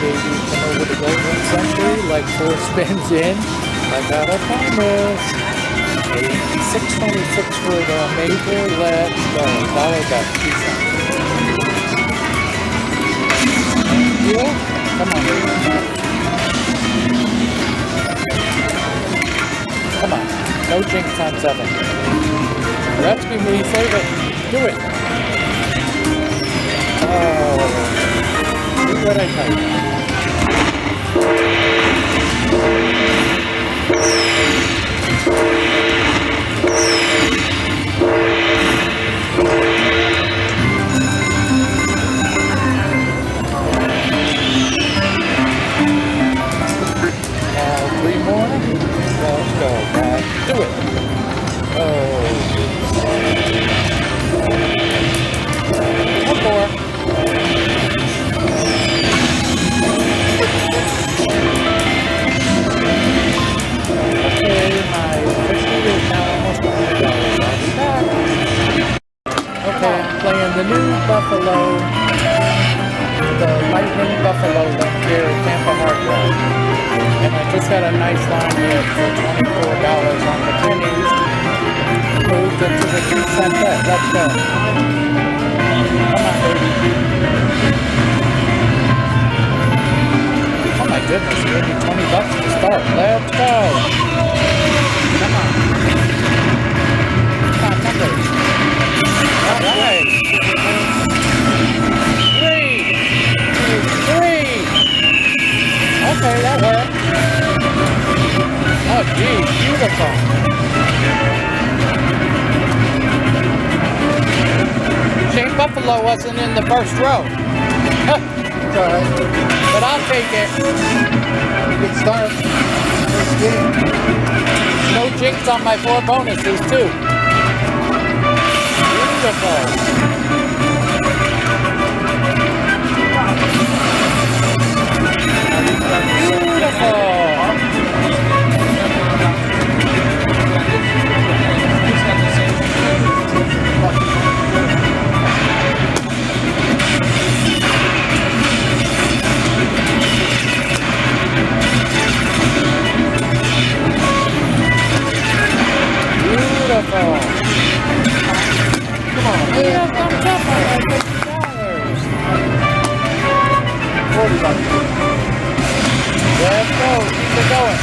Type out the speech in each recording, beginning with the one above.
baby. Come over to Golden Century, like 4 spins in. I got a bonus. 626 for the major. Let's go. Dollar bet. Peace out. Thank you. Come on, baby. Come on. No jinx on 7. Rescue me. Save it. Do it. Oh. Do what I tell you. Now 3 more. Let's go, guys. Do it. Oh. 1 more. Okay, my frisbee is now almost $100. I'll be back. Okay, I'm playing the new Buffalo, the Lightning Buffalo link here at Tampa Hard Rock. And I just got a nice line hit for $24 on the pennies. Moved into the 2-cent bet. Let's go. Come on, baby. Oh my goodness, you gave me $20 to start. Let's go. Come on. Come on, numbers. All right. 3. Okay, that worked. Oh, geez, beautiful. Shane Buffalo wasn't in the first row. Sorry. But I'll take it. Good start. First game. No jinx on my 4 bonuses, too. Beautiful. Come on, man. Thumbs up on my $50. $40. Let's go. Keep it going.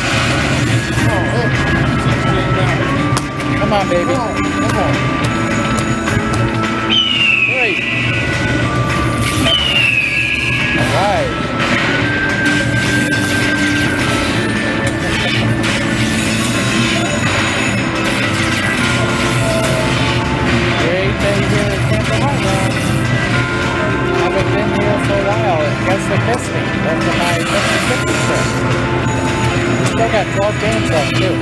Come on, baby. Come on. 3. All right. Great day here at Tampa Hard Rock. Haven't been here for a while. I guess they missed me. That's my 50 trip. Still got 12 games left, too.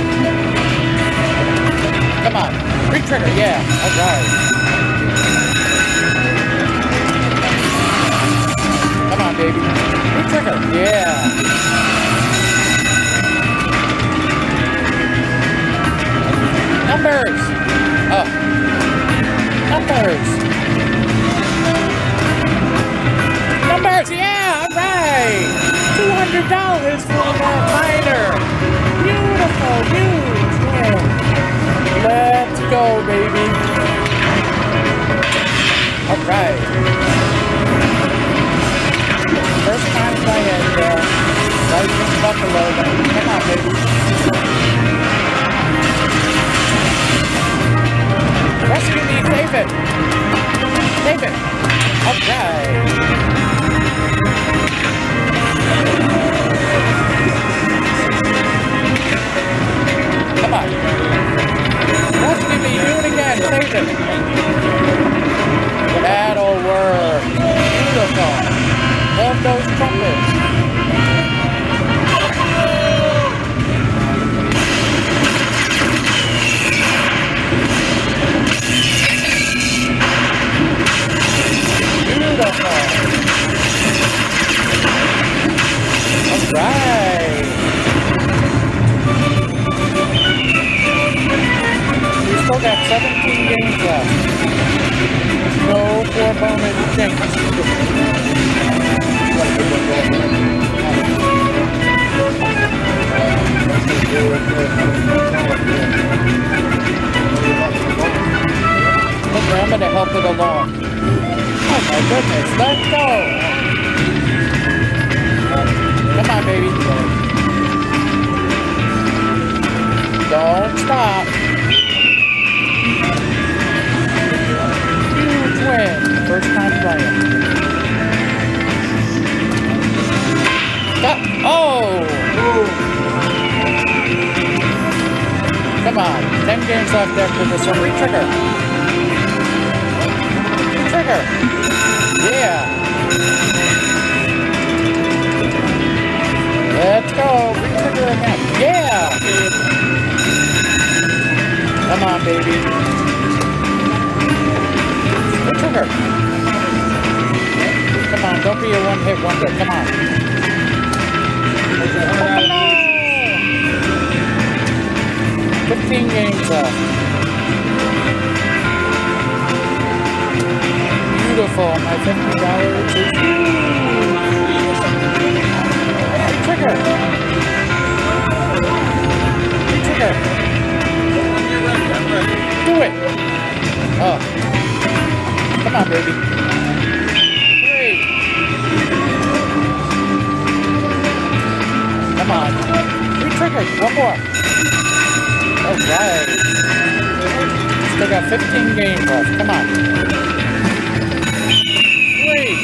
Come on. Re-trigger, yeah. All right. Come on, baby. Re-trigger, yeah. Numbers. Up. Numbers. Numbers, yeah, all right. $200 for that miner. Beautiful, huge win. Let's go, baby. All right. First time playing Lightning Buffalo. Come on, baby. Rescue me, David. David. All right. Come on. Rescue me. Do it again. Save it. That'll work. Beautiful. Love those trumpets. Alright. We still got 17 games left. No 4 bonus jinx. Okay, I'm gonna help it along. Oh my goodness, let's go! Come on, baby. Don't stop. Huge win. First time playing. Oh! Come on. 10 games left after this one. Re-trigger. Re-trigger. Yeah. Let's go. Re-trigger again. Yeah. Come on, baby. Re-trigger. Come on. Don't be a one-hit wonder. Come on. Oh, no. 15 games left. Beautiful. My $50 is huge. Trigger. Trigger. Do it. Oh. Come on, baby. Great. Come on. Re-trigger. One more. Alright. Still got 15 games left. Come on. Great.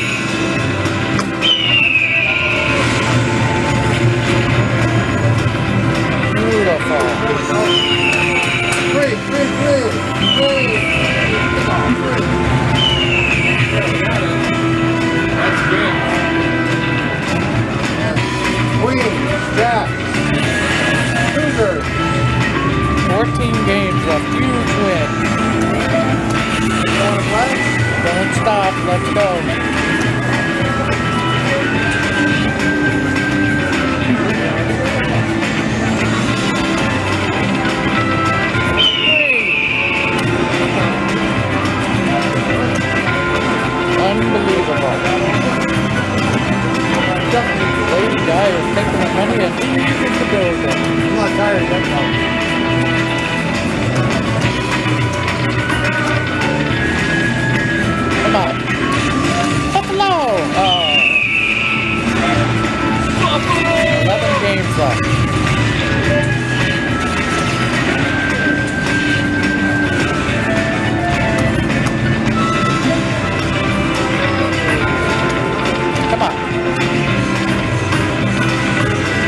Beautiful. Great. Come on, great. That's good. Queen, Jack, Cougar. 14 games left. Huge win. You want to play? Don't stop. Let's go. Unbelievable. Lady guy is taking the money and leaving the building. I'm not tired yet, though. Come on. Buffalo! Oh. 11 games left. Come on.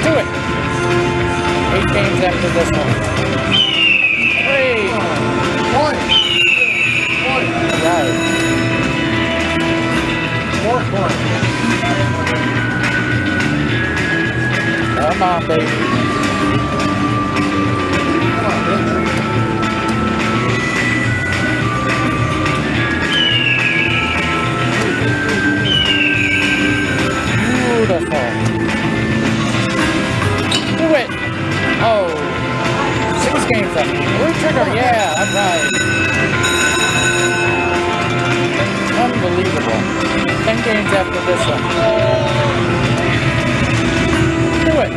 Do it. 8 games after this one. 3. Point. Right. 4 points. Come on, baby. Come on, baby. Beautiful. Do it. Oh. 6 games left. Re-trigger. Yeah, I'm right. Unbelievable. 10 games after this one. Do it.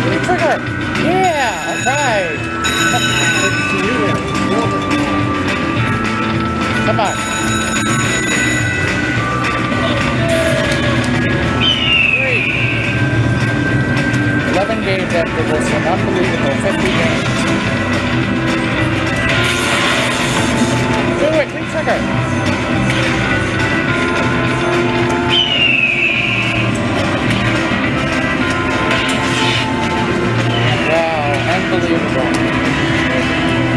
Re-trigger. Yeah, I'm right. Come on. 3. 11 games after this one. Unbelievable. 50 games. Do it. Re-trigger. Wow. Unbelievable.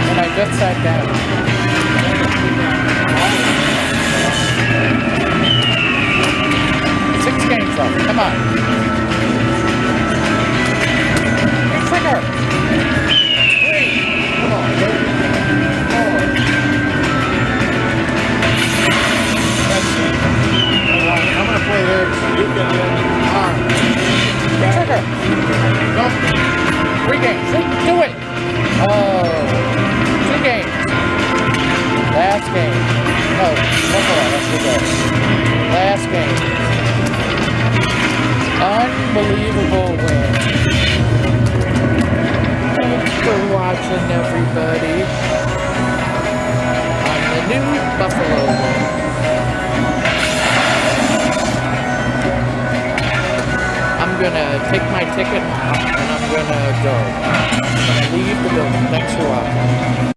And I just sat down. 6 games left. Come on. Trigger. 3. watching, everybody. On the new Buffalo Link. I'm gonna take my ticket and I'm gonna go. I'm gonna leave the building. Thanks for watching.